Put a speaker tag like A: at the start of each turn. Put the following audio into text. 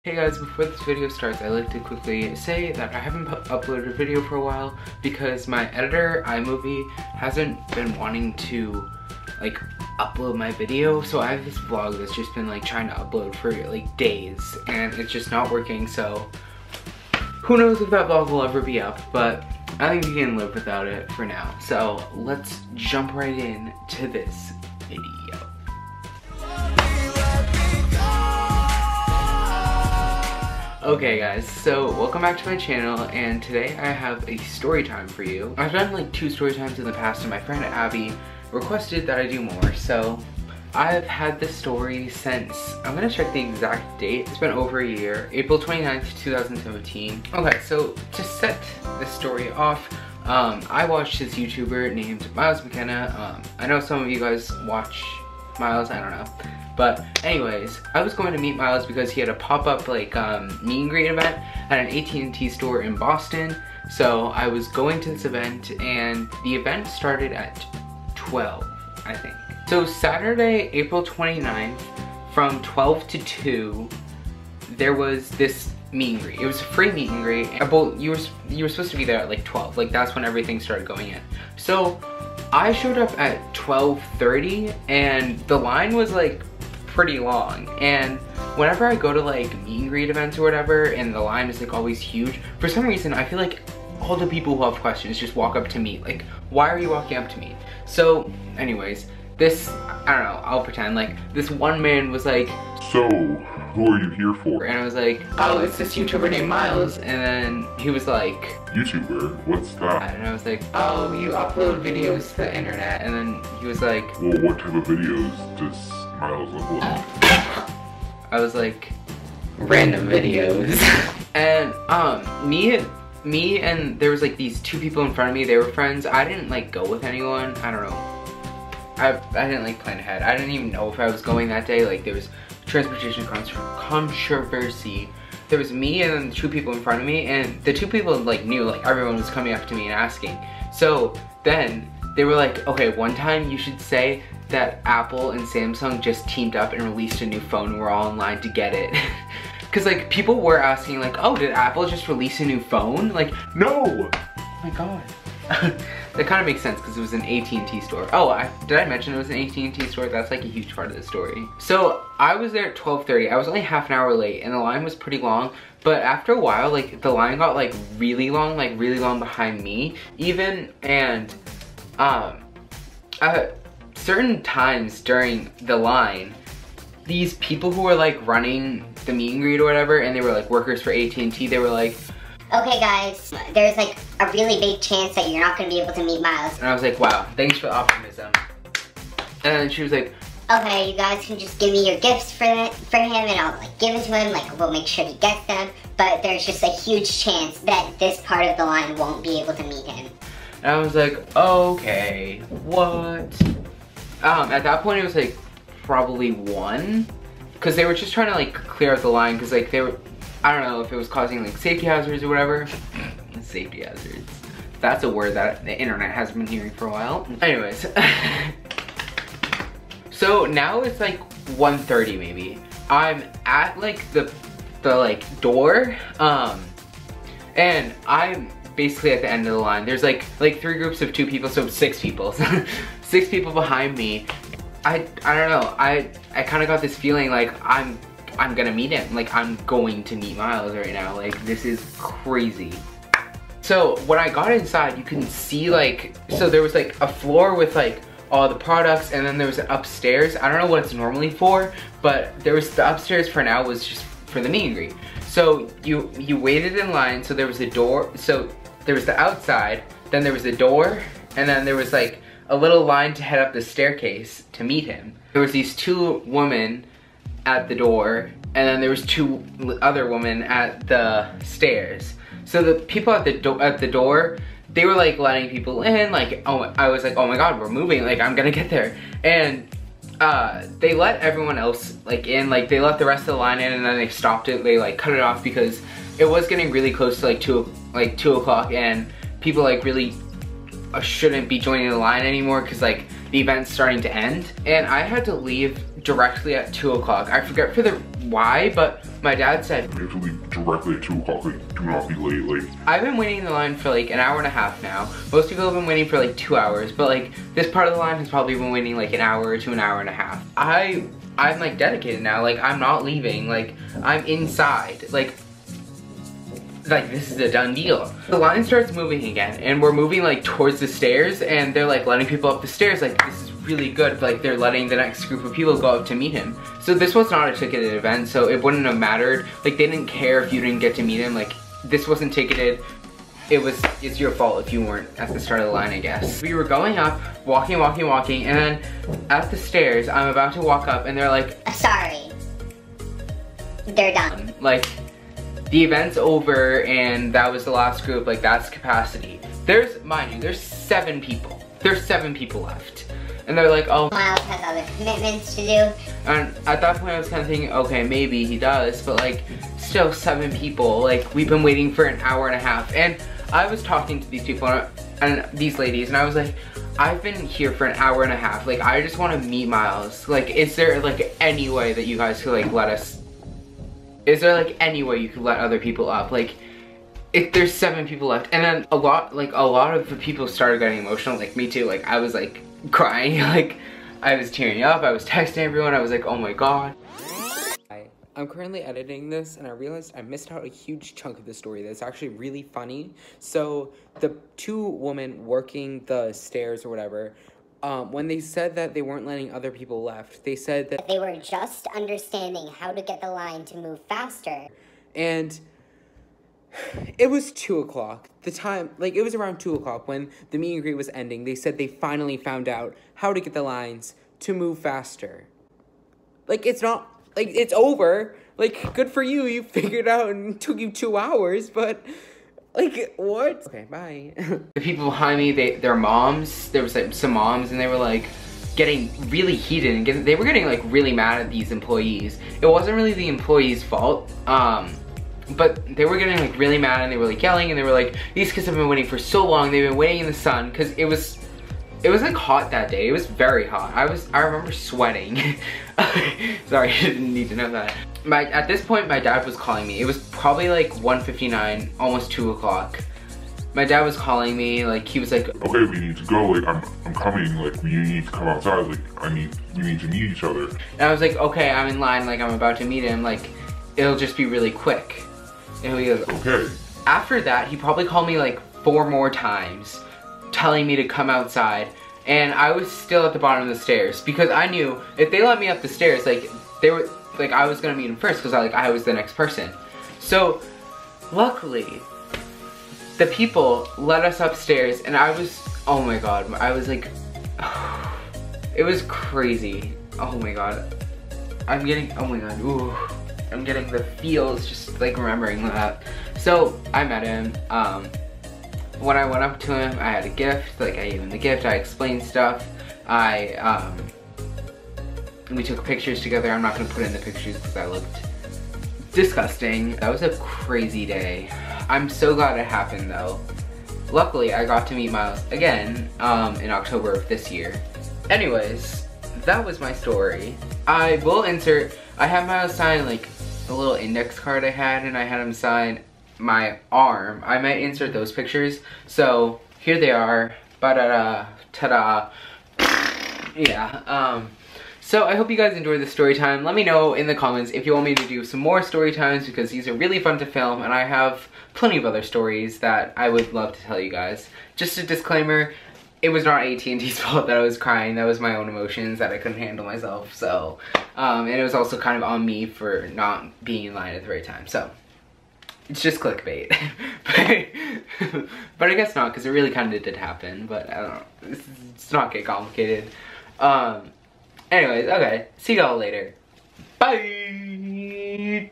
A: Hey guys, before this video starts, I'd like to quickly say that I haven't uploaded a video for a while because my editor, iMovie, hasn't been wanting to like upload my video. So I have this vlog that's just been like trying to upload for like days and it's just not working. So who knows if that vlog will ever be up, but I think we can live without it for now. So let's jump right in to this video. Okay guys, so welcome back to my channel, and today I have a story time for you. I've done like 2 story times in the past and my friend Abby requested that I do more, so I've had this story since, I'm gonna check the exact date, it's been over a year, April 29th, 2017. Okay, so to set this story off, I watched this YouTuber named McKenna. I know some of you guys watch Miles, I don't know. But anyways, I was going to meet Miles because he had a pop-up like meet and greet event at an AT&T store in Boston. So I was going to this event and the event started at 12, I think. So Saturday, April 29th, from 12 to 2, there was this meet and greet. It was a free meet and greet. You were supposed to be there at like 12, like that's when everything started going in. So I showed up at 12:30 and the line was like pretty long, and whenever I go to like meet and greet events or whatever and the line is like always huge, for some reason I feel like all the people who have questions just walk up to me. Like, why are you walking up to me? So anyways, this, I don't know, I'll pretend like this one man was like,
B: so who are you here for?
A: And I was like, oh, it's this YouTuber named Miles. And then he was like,
B: YouTuber? What's that?
A: and I was like, oh, you upload videos to the internet. And then he was like,
B: Well, what type of videos does Miles upload?
A: I was like, random videos. And me and there was like these 2 people in front of me, they were friends. I didn't like go with anyone, I don't know. I didn't like plan ahead. I didn't even know if I was going that day. Like there was transportation controversy. There was me and then the 2 people in front of me, and the 2 people like knew, like everyone was coming up to me and asking. So then they were like, okay, one time you should say that Apple and Samsung just teamed up and released a new phone and we're all in line to get it. Cause like people were asking like, oh, did Apple just release a new phone? Like, no! Oh my god. That kind of makes sense because it was an AT&T store. Oh, did I mention it was an AT&T store? That's like a huge part of the story. So I was there at 12:30. I was only half an hour late and the line was pretty long. But after a while, like the line got like really long behind me even. And at certain times during the line, these people who were like running the meet and greet or whatever, and they were like workers for AT&T, they were like,
C: okay guys, there's like a really big chance that you're not gonna be able to meet Miles.
A: And I was like, wow, thanks for the optimism. And then she was like,
C: okay, you guys can just give me your gifts for him and I'll like give it to him, like we'll make sure he gets them, but there's just a huge chance that this part of the line won't be able to meet him.
A: and I was like, okay, what? At that point it was like probably 1, because they were just trying to like clear out the line, because like they were, I don't know if it was causing like safety hazards or whatever. Safety hazards. That's a word that the internet hasn't been hearing for a while. Anyways. So now it's like 1:30 maybe. I'm at like the like door. And I'm basically at the end of the line. There's like 3 groups of 2 people, so 6 people. 6 people behind me. I don't know. I kind of got this feeling like I'm gonna meet him. Like I'm going to meet Miles right now. Like this is crazy. So when I got inside, you can see like, so there was like a floor with like all the products, and then there was an upstairs. I don't know what it's normally for, but there was the upstairs for now was just for the meet and greet. So you waited in line. So there was the door. So there was the outside, then there was the door, and then there was like a little line to head up the staircase to meet him. There was these 2 women at the door, and then there was 2 other women at the stairs. So the people at the door, they were like letting people in, like, oh, I was like, oh my god, we're moving, like I'm gonna get there. And they let everyone else like in, like they let the rest of the line in, and then they stopped it, they like cut it off because it was getting really close to like 2 o'clock, and people like really shouldn't be joining the line anymore, because like the event's starting to end. And I had to leave directly at 2 o'clock. I forget for the why, but my dad said,
B: You have to leave directly at 2 o'clock, like, do not be late, like.
A: I've been waiting in the line for like an hour and a half now. Most people have been waiting for like 2 hours, but like this part of the line has probably been waiting like an hour to an hour and a half. I'm like dedicated now, like I'm not leaving, like I'm inside, like this is a done deal. The line starts moving again, and we're moving like towards the stairs, and they're like letting people up the stairs, like this is really good, like they're letting the next group of people go up to meet him. So this was not a ticketed event, so it wouldn't have mattered, like they didn't care if you didn't get to meet him, like this wasn't ticketed. It's your fault if you weren't at the start of the line, I guess. We were going up, walking, and then at the stairs, I'm about to walk up, and they're like,
C: sorry, they're done.
A: Like, the event's over, and that was the last group, like, that's capacity. Mind you, there's 7 people. There's 7 people left. And they're like, oh.
C: Miles has other commitments to do.
A: And at that point, I was kind of thinking, okay, maybe he does, but like, still 7 people. Like, we've been waiting for an hour and a half. And I was talking to these people and these ladies, and I was like, I've been here for an hour and a half. Like, I just want to meet Miles. Like, is there like any way that you guys could like let us? Is there like any way you could let other people up? Like, if there's 7 people left, and then a lot of the people started getting emotional, like me too. Like, I was like crying, like I was tearing up. I was texting everyone. I was like, oh my god. I'm currently editing this, and I realized I missed out a huge chunk of the story that's actually really funny. So the 2 women working the stairs or whatever, when they said that they weren't letting other people left, they said that
C: they were just understanding how to get the line to move faster.
A: And it was 2 o'clock. The time, like, it was around 2 o'clock when the meet and greet was ending. They said they finally found out how to get the lines to move faster. Like, it's not, like, it's over. Like, good for you. You figured out and it took you 2 hours, but like, what? Okay, bye. The people behind me, they're moms. There was like some moms, and they were like getting really heated and they were getting like really mad at these employees. It wasn't really the employees' fault, but they were getting like really mad, and they were like yelling, and they were like, these kids have been waiting for so long. They've been waiting in the sun, because it was like hot that day. It was very hot. I remember sweating. Sorry, I didn't need to know that. At this point, my dad was calling me. It was probably like 1:59, almost 2 o'clock. My dad was calling me, like, he was like,
B: okay, we need to go, like, I'm coming, like, we need to come outside, like, we need to meet each other.
A: And I was like, okay, I'm in line, like, I'm about to meet him, like, it'll just be really quick. And he goes,
B: okay.
A: After that, he probably called me like 4 more times, telling me to come outside, and I was still at the bottom of the stairs, because I knew if they let me up the stairs, like, I was gonna meet him first, because I was the next person. So, luckily, the people let us upstairs, and I was, oh my god, I was like, it was crazy. Oh my god. I'm getting, oh my god, ooh. I'm getting the feels just like remembering that. So, I met him. When I went up to him, I had a gift, like I gave him the gift, I explained stuff. We took pictures together. I'm not gonna put in the pictures because I looked disgusting. That was a crazy day. I'm so glad it happened though. Luckily, I got to meet Miles again in October of this year. Anyways, that was my story. I will insert, I have Miles sign like the little index card I had, and I had him sign my arm. I might insert those pictures. So here they are. Ba-da-da, ta-da. Yeah, so I hope you guys enjoyed the story time. Let me know in the comments if you want me to do some more story times, because these are really fun to film, and I have plenty of other stories that I would love to tell you guys. Just a disclaimer, it was not AT&T's fault that I was crying. That was my own emotions that I couldn't handle myself. So, and it was also kind of on me for not being in line at the right time. So, it's just clickbait. But I guess not, because it really kind of did happen. But I don't know. It's not get complicated. Anyways, okay. See y'all later. Bye!